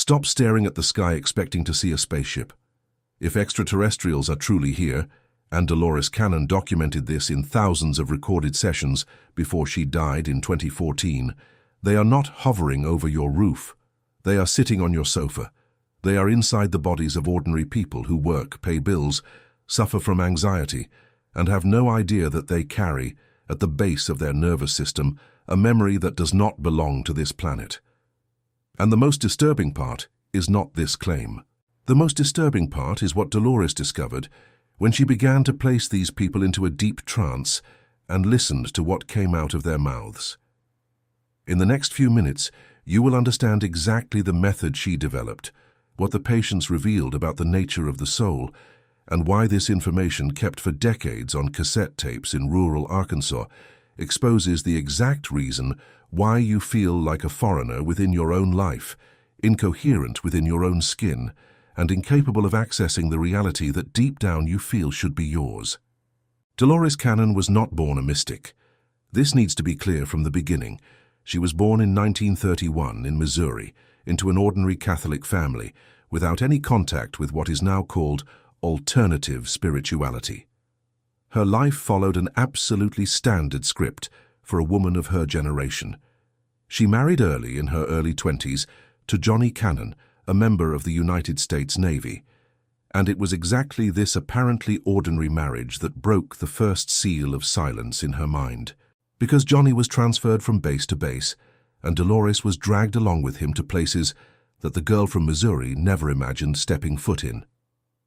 Stop staring at the sky expecting to see a spaceship. If extraterrestrials are truly here, and Dolores Cannon documented this in thousands of recorded sessions before she died in 2014, they are not hovering over your roof. They are sitting on your sofa. They are inside the bodies of ordinary people who work, pay bills, suffer from anxiety, and have no idea that they carry, at the base of their nervous system, a memory that does not belong to this planet. And the most disturbing part is not this claim. The most disturbing part is what Dolores discovered when she began to place these people into a deep trance and listened to what came out of their mouths. In the next few minutes, you will understand exactly the method she developed, what the patients revealed about the nature of the soul, and why this information, kept for decades on cassette tapes in rural Arkansas, exposes the exact reason why you feel like a foreigner within your own life, incoherent within your own skin, and incapable of accessing the reality that deep down you feel should be yours. Dolores Cannon was not born a mystic. This needs to be clear from the beginning. She was born in 1931 in Missouri into an ordinary Catholic family without any contact with what is now called alternative spirituality. Her life followed an absolutely standard script for a woman of her generation. She married early, in her early 20s, to Johnny Cannon, a member of the United States Navy, and it was exactly this apparently ordinary marriage that broke the first seal of silence in her mind. Because Johnny was transferred from base to base, and Dolores was dragged along with him to places that the girl from Missouri never imagined stepping foot in.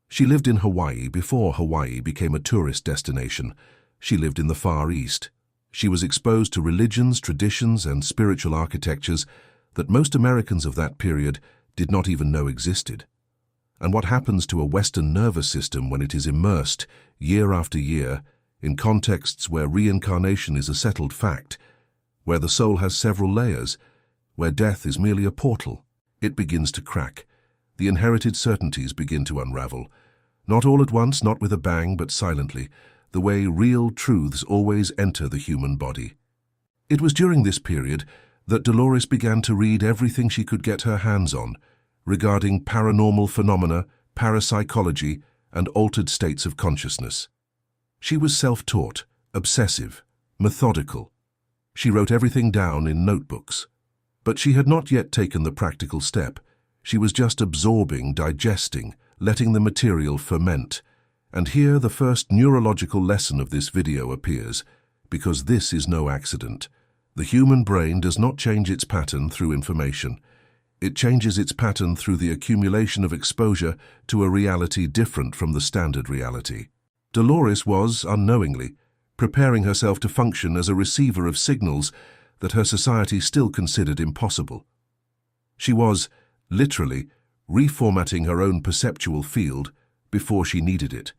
She lived in Hawaii before Hawaii became a tourist destination. She lived in the Far East. She was exposed to religions, traditions, and spiritual architectures that most Americans of that period did not even know existed. And what happens to a Western nervous system when it is immersed, year after year, in contexts where reincarnation is a settled fact, where the soul has several layers, where death is merely a portal? It begins to crack. The inherited certainties begin to unravel. Not all at once, not with a bang, but silently, the way real truths always enter the human body. It was during this period that Dolores began to read everything she could get her hands on regarding paranormal phenomena, parapsychology, and altered states of consciousness. She was self-taught, obsessive, methodical. She wrote everything down in notebooks. But she had not yet taken the practical step. She was just absorbing, digesting, letting the material ferment. And here the first neurological lesson of this video appears, because this is no accident. The human brain does not change its pattern through information. It changes its pattern through the accumulation of exposure to a reality different from the standard reality. Dolores was, unknowingly, preparing herself to function as a receiver of signals that her society still considered impossible. She was, literally, reformatting her own perceptual field before she needed it.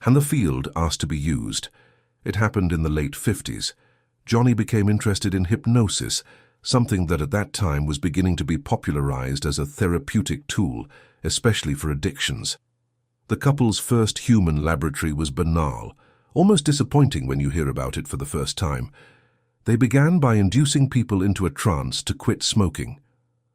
And the field asked to be used. It happened in the late 50s. Johnny became interested in hypnosis, something that at that time was beginning to be popularized as a therapeutic tool, especially for addictions. The couple's first human laboratory was banal, almost disappointing when you hear about it for the first time. They began by inducing people into a trance to quit smoking.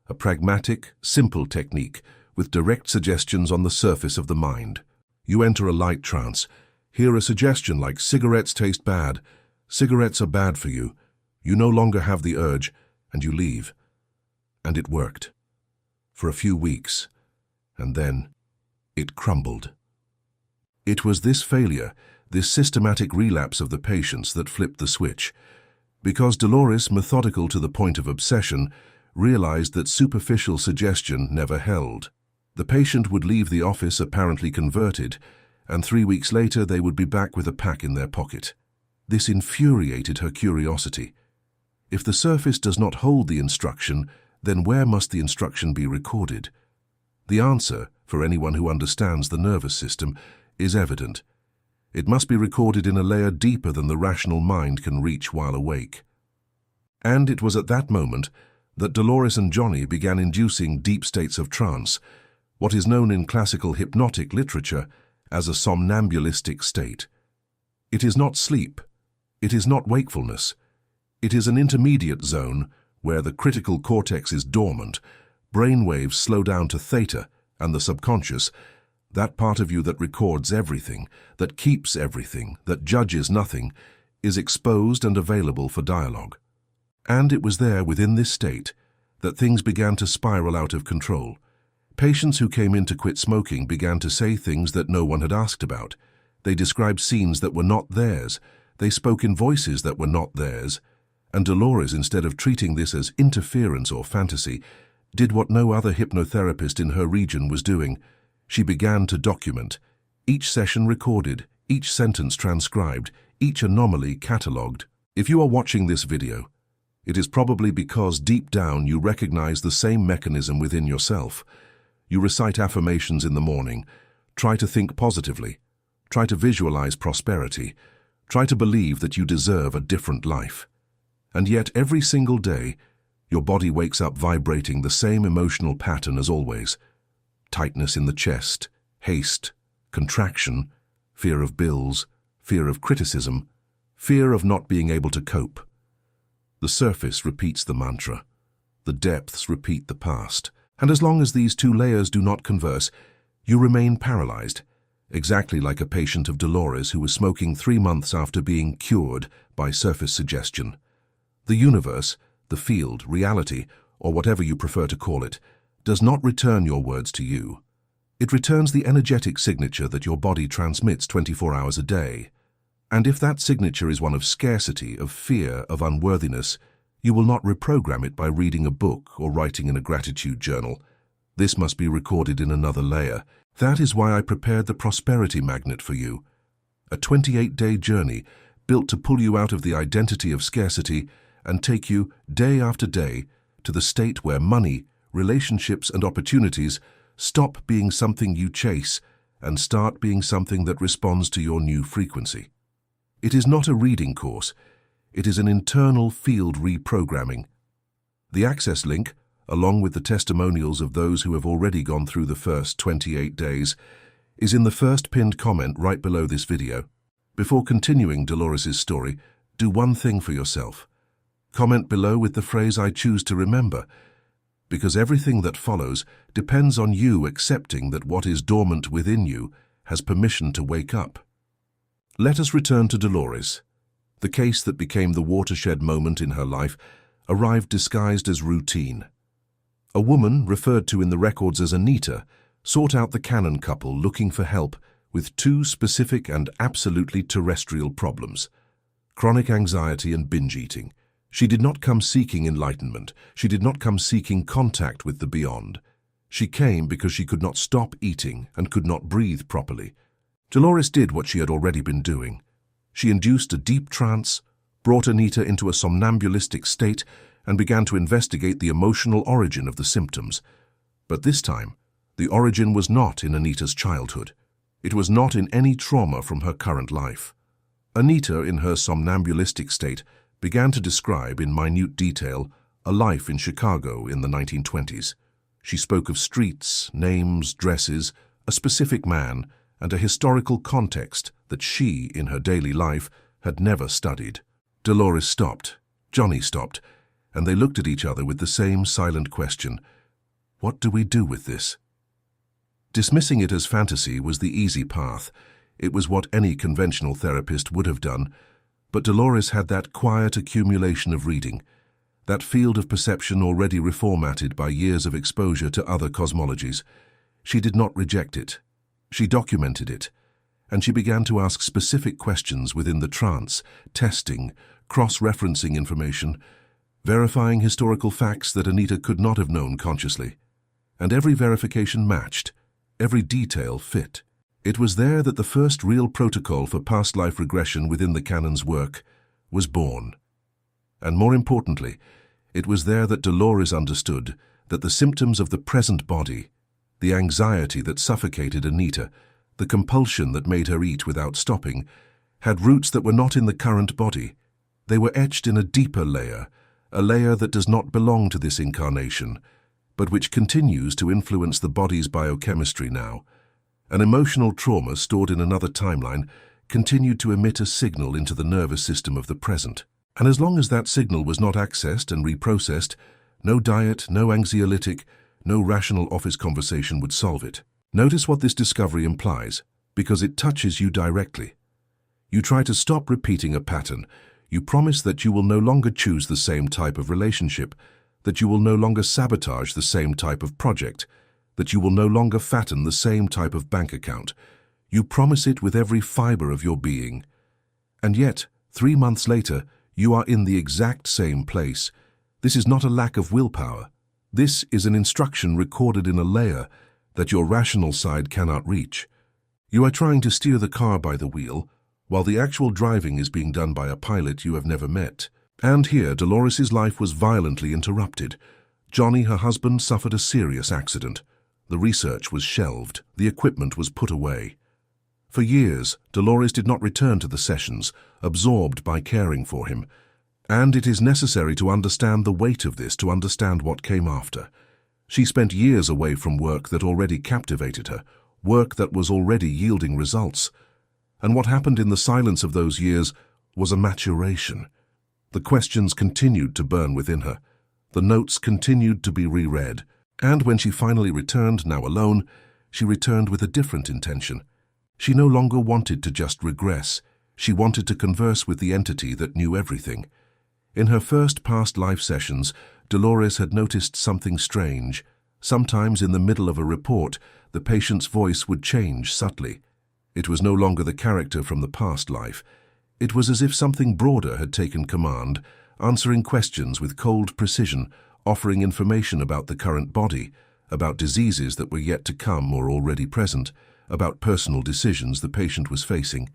A pragmatic, simple technique with direct suggestions on the surface of the mind. You enter a light trance, hear a suggestion like cigarettes taste bad, cigarettes are bad for you, you no longer have the urge, and you leave. And it worked. For a few weeks. And then it crumbled. It was this failure, this systematic relapse of the patients that flipped the switch. Because Dolores, methodical to the point of obsession, realized that superficial suggestion never held. The patient would leave the office apparently converted, and 3 weeks later they would be back with a pack in their pocket. This infuriated her curiosity. If the surface does not hold the instruction, then where must the instruction be recorded? The answer, for anyone who understands the nervous system, is evident. It must be recorded in a layer deeper than the rational mind can reach while awake. And it was at that moment that Dolores and Johnny began inducing deep states of trance, what is known in classical hypnotic literature as a somnambulistic state. It is not sleep. It is not wakefulness. It is an intermediate zone where the critical cortex is dormant, brainwaves slow down to theta, and the subconscious, that part of you that records everything, that keeps everything, that judges nothing, is exposed and available for dialogue. And it was there, within this state, that things began to spiral out of control. Patients who came in to quit smoking began to say things that no one had asked about. They described scenes that were not theirs. They spoke in voices that were not theirs. And Dolores, instead of treating this as interference or fantasy, did what no other hypnotherapist in her region was doing. She began to document. Each session recorded, each sentence transcribed, each anomaly catalogued. If you are watching this video, it is probably because deep down you recognize the same mechanism within yourself. You recite affirmations in the morning, try to think positively, try to visualize prosperity, try to believe that you deserve a different life. And yet every single day, your body wakes up vibrating the same emotional pattern as always. Tightness in the chest, haste, contraction, fear of bills, fear of criticism, fear of not being able to cope. The surface repeats the mantra. The depths repeat the past. And as long as these two layers do not converse, you remain paralyzed, exactly like a patient of Dolores who was smoking 3 months after being cured by surface suggestion. The universe, the field, reality, or whatever you prefer to call it, does not return your words to you. It returns the energetic signature that your body transmits 24 hours a day. And if that signature is one of scarcity, of fear, of unworthiness, you will not reprogram it by reading a book or writing in a gratitude journal. This must be recorded in another layer. That is why I prepared the Prosperity Magnet for you. A 28-day journey built to pull you out of the identity of scarcity and take you, day after day, to the state where money, relationships, and opportunities stop being something you chase and start being something that responds to your new frequency. It is not a reading course. It is an internal field reprogramming. The access link, along with the testimonials of those who have already gone through the first 28 days, is in the first pinned comment right below this video. Before continuing Dolores' story, do one thing for yourself. Comment below with the phrase "I choose to remember," because everything that follows depends on you accepting that what is dormant within you has permission to wake up. Let us return to Dolores. The case that became the watershed moment in her life arrived disguised as routine. A woman, referred to in the records as Anita, sought out the Cannon couple looking for help with 2 specific and absolutely terrestrial problems: chronic anxiety and binge eating. She did not come seeking enlightenment. She did not come seeking contact with the beyond. She came because she could not stop eating and could not breathe properly. Dolores did what she had already been doing. She induced a deep trance, brought Anita into a somnambulistic state, and began to investigate the emotional origin of the symptoms. But this time, the origin was not in Anita's childhood. It was not in any trauma from her current life. Anita, in her somnambulistic state, began to describe in minute detail a life in Chicago in the 1920s. She spoke of streets, names, dresses, a specific man, and a historical context that she, in her daily life, had never studied. Dolores stopped, Johnny stopped, and they looked at each other with the same silent question: what do we do with this? Dismissing it as fantasy was the easy path. It was what any conventional therapist would have done. But Dolores had that quiet accumulation of reading, that field of perception already reformatted by years of exposure to other cosmologies. She did not reject it. She documented it, and she began to ask specific questions within the trance, testing, cross-referencing information, verifying historical facts that Anita could not have known consciously. And every verification matched, every detail fit. It was there that the first real protocol for past life regression within the Canon's work was born. And more importantly, it was there that Dolores understood that the symptoms of the present body, the anxiety that suffocated Anita, the compulsion that made her eat without stopping, had roots that were not in the current body. They were etched in a deeper layer, a layer that does not belong to this incarnation, but which continues to influence the body's biochemistry now. An emotional trauma stored in another timeline continued to emit a signal into the nervous system of the present. And as long as that signal was not accessed and reprocessed, no diet, no anxiolytic, No rational office conversation would solve it. Notice what this discovery implies, because it touches you directly. You try to stop repeating a pattern. You promise that you will no longer choose the same type of relationship, that you will no longer sabotage the same type of project, that you will no longer fatten the same type of bank account. You promise it with every fiber of your being. And yet, 3 months later, you are in the exact same place. This is not a lack of willpower. This is an instruction recorded in a layer that your rational side cannot reach. You are trying to steer the car by the wheel, while the actual driving is being done by a pilot you have never met. And here, Dolores' life was violently interrupted. Johnny, her husband, suffered a serious accident. The research was shelved. The equipment was put away. For years, Dolores did not return to the sessions, absorbed by caring for him. And it is necessary to understand the weight of this to understand what came after. She spent years away from work that already captivated her, work that was already yielding results. And what happened in the silence of those years was a maturation. The questions continued to burn within her. The notes continued to be reread. And when she finally returned, now alone, she returned with a different intention. She no longer wanted to just regress. She wanted to converse with the entity that knew everything. In her first past life sessions, Dolores had noticed something strange. Sometimes in the middle of a report, the patient's voice would change subtly. It was no longer the character from the past life. It was as if something broader had taken command, answering questions with cold precision, offering information about the current body, about diseases that were yet to come or already present, about personal decisions the patient was facing.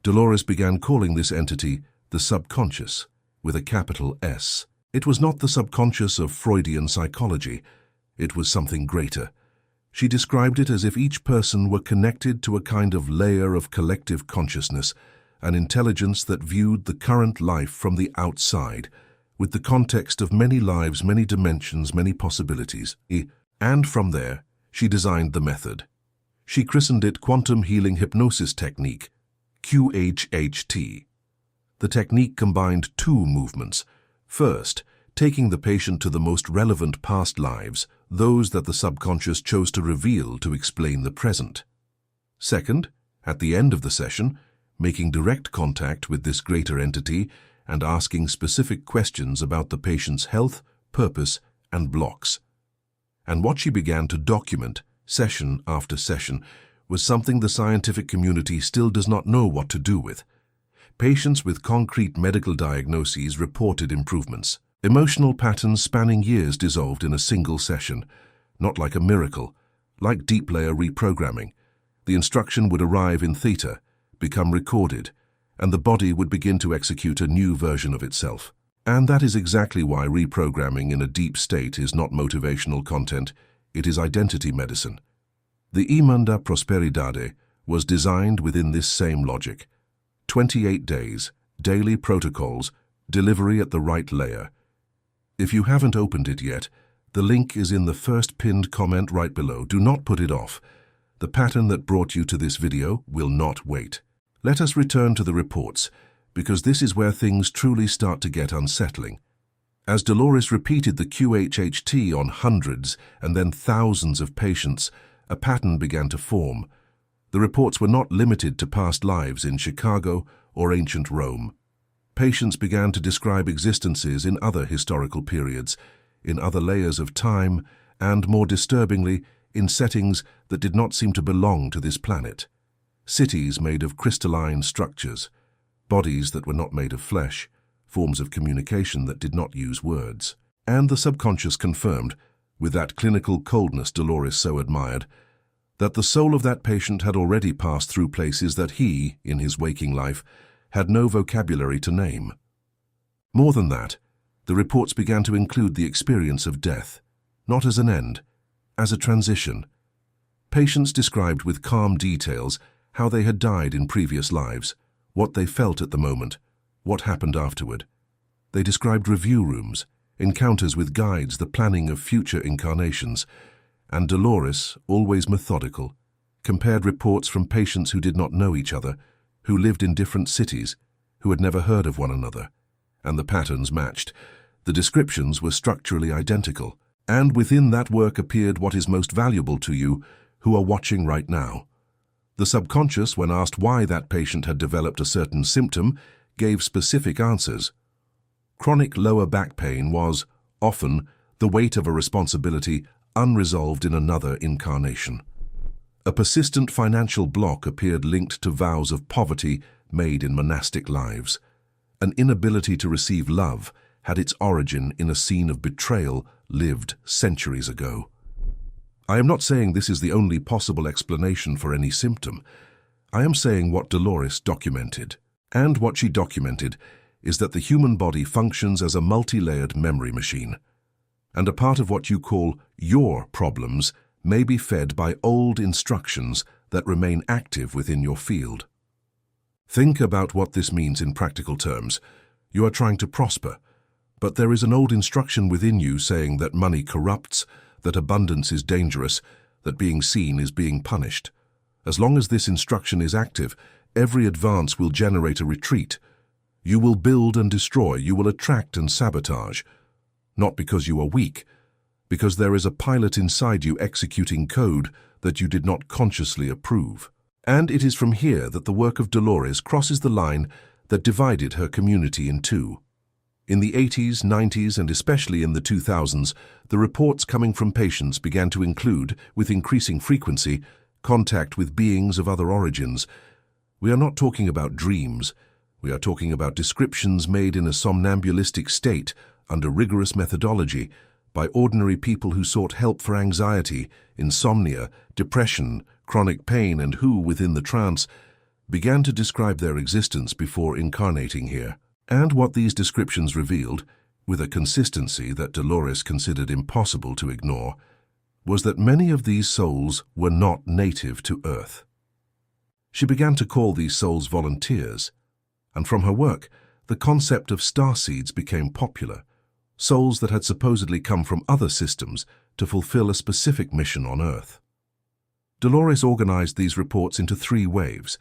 Dolores began calling this entity the subconscious, with a capital S. It was not the subconscious of Freudian psychology. It was something greater. She described it as if each person were connected to a kind of layer of collective consciousness, an intelligence that viewed the current life from the outside, with the context of many lives, many dimensions, many possibilities. And from there, she designed the method. She christened it Quantum Healing Hypnosis Technique, QHHT. The technique combined 2 movements. First, taking the patient to the most relevant past lives, those that the subconscious chose to reveal to explain the present. Second, at the end of the session, making direct contact with this greater entity and asking specific questions about the patient's health, purpose, and blocks. And what she began to document, session after session, was something the scientific community still does not know what to do with. Patients with concrete medical diagnoses reported improvements. Emotional patterns spanning years dissolved in a single session, not like a miracle, like deep layer reprogramming. The instruction would arrive in theta, become recorded, and the body would begin to execute a new version of itself. And that is exactly why reprogramming in a deep state is not motivational content, it is identity medicine. The Emanda Prosperidade was designed within this same logic. 28 days, daily protocols, delivery at the right layer. If you haven't opened it yet, the link is in the first pinned comment right below. Do not put it off. The pattern that brought you to this video will not wait. Let us return to the reports, because this is where things truly start to get unsettling. As Dolores repeated the QHHT on hundreds and then thousands of patients, a pattern began to form. The reports were not limited to past lives in Chicago or ancient Rome. Patients began to describe existences in other historical periods, in other layers of time, and, more disturbingly, in settings that did not seem to belong to this planet. Cities made of crystalline structures, bodies that were not made of flesh, forms of communication that did not use words. And the subconscious confirmed, with that clinical coldness Dolores so admired, that the soul of that patient had already passed through places that he, in his waking life, had no vocabulary to name. More than that, the reports began to include the experience of death, not as an end, as a transition. Patients described with calm details how they had died in previous lives, what they felt at the moment, what happened afterward. They described review rooms, encounters with guides, the planning of future incarnations, and Dolores, always methodical, compared reports from patients who did not know each other, who lived in different cities, who had never heard of one another, and the patterns matched. The descriptions were structurally identical. And within that work appeared what is most valuable to you, who are watching right now. The subconscious, when asked why that patient had developed a certain symptom, gave specific answers. Chronic lower back pain was, often, the weight of a responsibility unresolved in another incarnation. A persistent financial block appeared linked to vows of poverty made in monastic lives. An inability to receive love had its origin in a scene of betrayal lived centuries ago. I am not saying this is the only possible explanation for any symptom. I am saying what Dolores documented. And what she documented is that the human body functions as a multi-layered memory machine. And a part of what you call your problems may be fed by old instructions that remain active within your field. Think about what this means in practical terms. You are trying to prosper, but there is an old instruction within you saying that money corrupts, that abundance is dangerous, that being seen is being punished. As long as this instruction is active, every advance will generate a retreat. You will build and destroy, you will attract and sabotage. Not because you are weak, because there is a pilot inside you executing code that you did not consciously approve. And it is from here that the work of Dolores crosses the line that divided her community in two. In the 80s, 90s, and especially in the 2000s, the reports coming from patients began to include, with increasing frequency, contact with beings of other origins. We are not talking about dreams. We are talking about descriptions made in a somnambulistic state under rigorous methodology by ordinary people who sought help for anxiety, insomnia, depression, chronic pain, and who, within the trance, began to describe their existence before incarnating here. And what these descriptions revealed, with a consistency that Dolores considered impossible to ignore, was that many of these souls were not native to Earth. She began to call these souls volunteers, and from her work, the concept of starseeds became popular, souls that had supposedly come from other systems to fulfill a specific mission on Earth. Dolores organized these reports into 3 waves.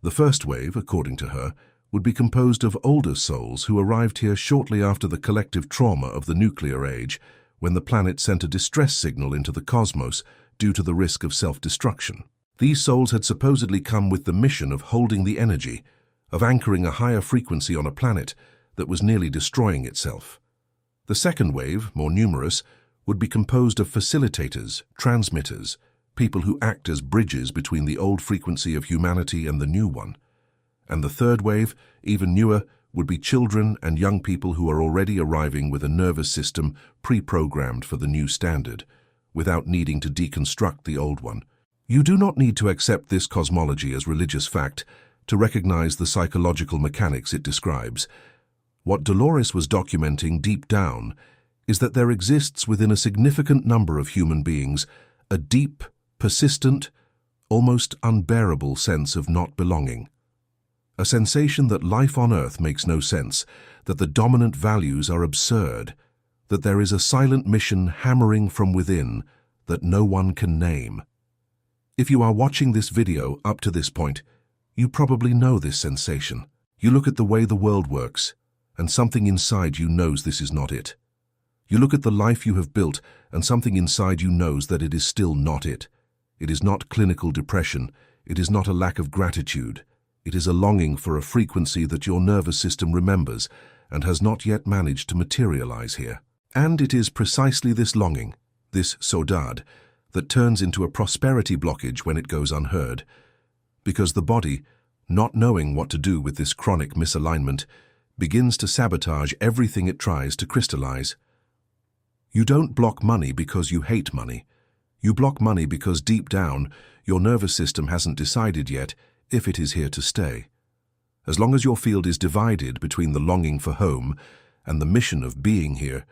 The first wave, according to her, would be composed of older souls who arrived here shortly after the collective trauma of the nuclear age, when the planet sent a distress signal into the cosmos due to the risk of self-destruction. These souls had supposedly come with the mission of holding the energy, of anchoring a higher frequency on a planet that was nearly destroying itself. The second wave, more numerous, would be composed of facilitators, transmitters, people who act as bridges between the old frequency of humanity and the new one. And the third wave, even newer, would be children and young people who are already arriving with a nervous system pre-programmed for the new standard, without needing to deconstruct the old one. You do not need to accept this cosmology as religious fact to recognize the psychological mechanics it describes. What Dolores was documenting deep down is that there exists within a significant number of human beings a deep, persistent, almost unbearable sense of not belonging. A sensation that life on Earth makes no sense, that the dominant values are absurd, that there is a silent mission hammering from within that no one can name. If you are watching this video up to this point, you probably know this sensation. You look at the way the world works, and something inside you knows this is not it. You look at the life you have built, and something inside you knows that it is still not it. It is not clinical depression. It is not a lack of gratitude. It is a longing for a frequency that your nervous system remembers and has not yet managed to materialize here. And it is precisely this longing, this saudade, that turns into a prosperity blockage when it goes unheard. Because the body, not knowing what to do with this chronic misalignment, begins to sabotage everything it tries to crystallize. You don't block money because you hate money. You block money because deep down, your nervous system hasn't decided yet if it is here to stay. As long as your field is divided between the longing for home and the mission of being here,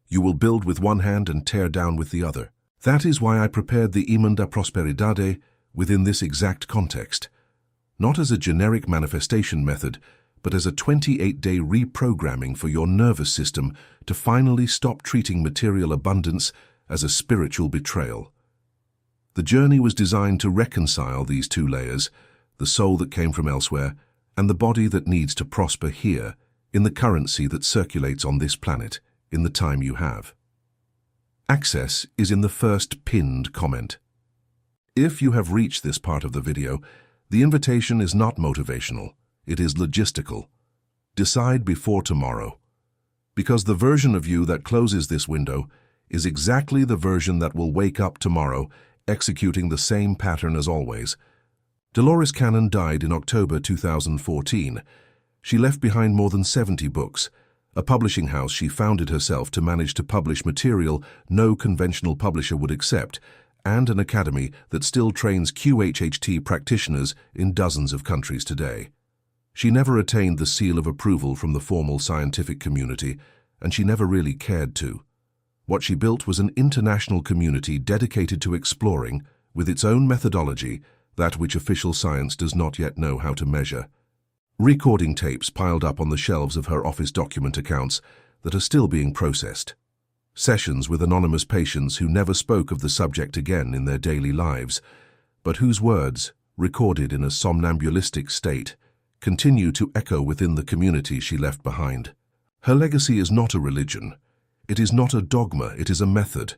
you will build with one hand and tear down with the other. That is why I prepared the Imán da Prosperidade within this exact context, not as a generic manifestation method, but as a 28-day reprogramming for your nervous system to finally stop treating material abundance as a spiritual betrayal. The journey was designed to reconcile these 2 layers, the soul that came from elsewhere, and the body that needs to prosper here, in the currency that circulates on this planet, in the time you have. Access is in the first pinned comment. If you have reached this part of the video, the invitation is not motivational, it is logistical. Decide before tomorrow. Because the version of you that closes this window is exactly the version that will wake up tomorrow, executing the same pattern as always. Dolores Cannon died in October 2014. She left behind more than 70 books, a publishing house she founded herself to manage to publish material no conventional publisher would accept, and an academy that still trains QHHT practitioners in dozens of countries today. She never attained the seal of approval from the formal scientific community, and she never really cared to. What she built was an international community dedicated to exploring, with its own methodology, that which official science does not yet know how to measure. Recording tapes piled up on the shelves of her office document accounts that are still being processed. Sessions with anonymous patients who never spoke of the subject again in their daily lives, but whose words, recorded in a somnambulistic state, continue to echo within the community she left behind. Her legacy is not a religion. It is not a dogma, it is a method.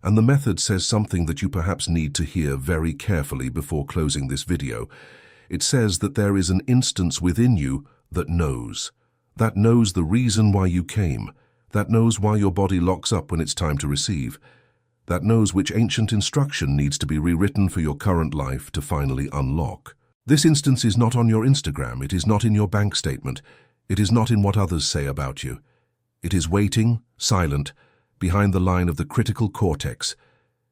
And the method says something that you perhaps need to hear very carefully before closing this video. It says that there is an instance within you that knows the reason why you came, that knows why your body locks up when it's time to receive, that knows which ancient instruction needs to be rewritten for your current life to finally unlock. This instance is not on your Instagram, it is not in your bank statement, it is not in what others say about you. It is waiting, silent, behind the line of the critical cortex,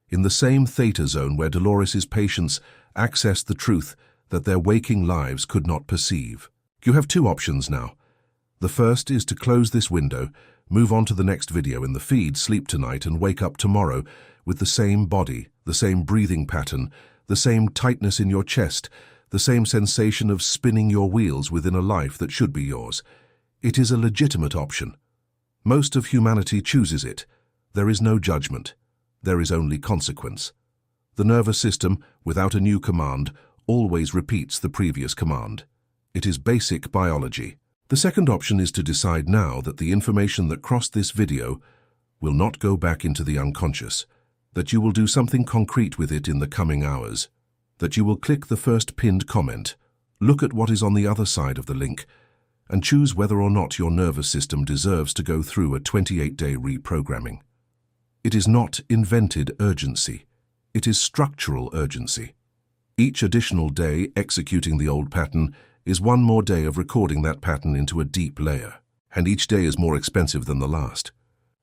in the same theta zone where Dolores' patients accessed the truth that their waking lives could not perceive. You have two options now. The first is to close this window, move on to the next video in the feed, sleep tonight and wake up tomorrow with the same body, the same breathing pattern, the same tightness in your chest, the same sensation of spinning your wheels within a life that should be yours. It is a legitimate option. Most of humanity chooses it. There is no judgment. There is only consequence. The nervous system, without a new command, always repeats the previous command. It is basic biology. The second option is to decide now that the information that crossed this video will not go back into the unconscious, that you will do something concrete with it in the coming hours, that you will click the first pinned comment, look at what is on the other side of the link, and choose whether or not your nervous system deserves to go through a 28-day reprogramming. It is not invented urgency. It is structural urgency. Each additional day executing the old pattern is one more day of recording that pattern into a deep layer, and each day is more expensive than the last.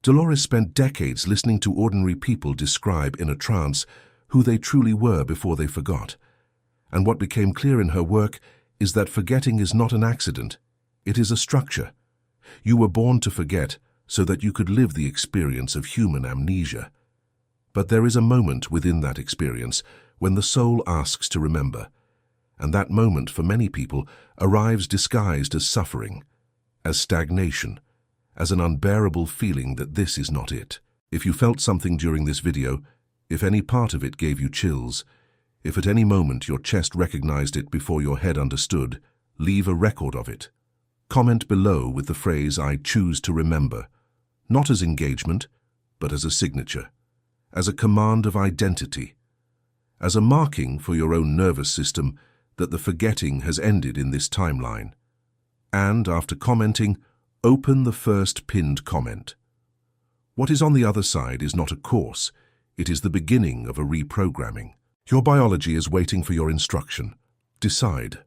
Dolores spent decades listening to ordinary people describe in a trance who they truly were before they forgot. And what became clear in her work is that forgetting is not an accident. It is a structure. You were born to forget so that you could live the experience of human amnesia. But there is a moment within that experience when the soul asks to remember, and that moment for many people arrives disguised as suffering, as stagnation, as an unbearable feeling that this is not it. If you felt something during this video, if any part of it gave you chills, if at any moment your chest recognized it before your head understood, leave a record of it. Comment below with the phrase, "I choose to remember," not as engagement, but as a signature, as a command of identity, as a marking for your own nervous system that the forgetting has ended in this timeline. And, after commenting, open the first pinned comment. What is on the other side is not a course, it is the beginning of a reprogramming. Your biology is waiting for your instruction. Decide.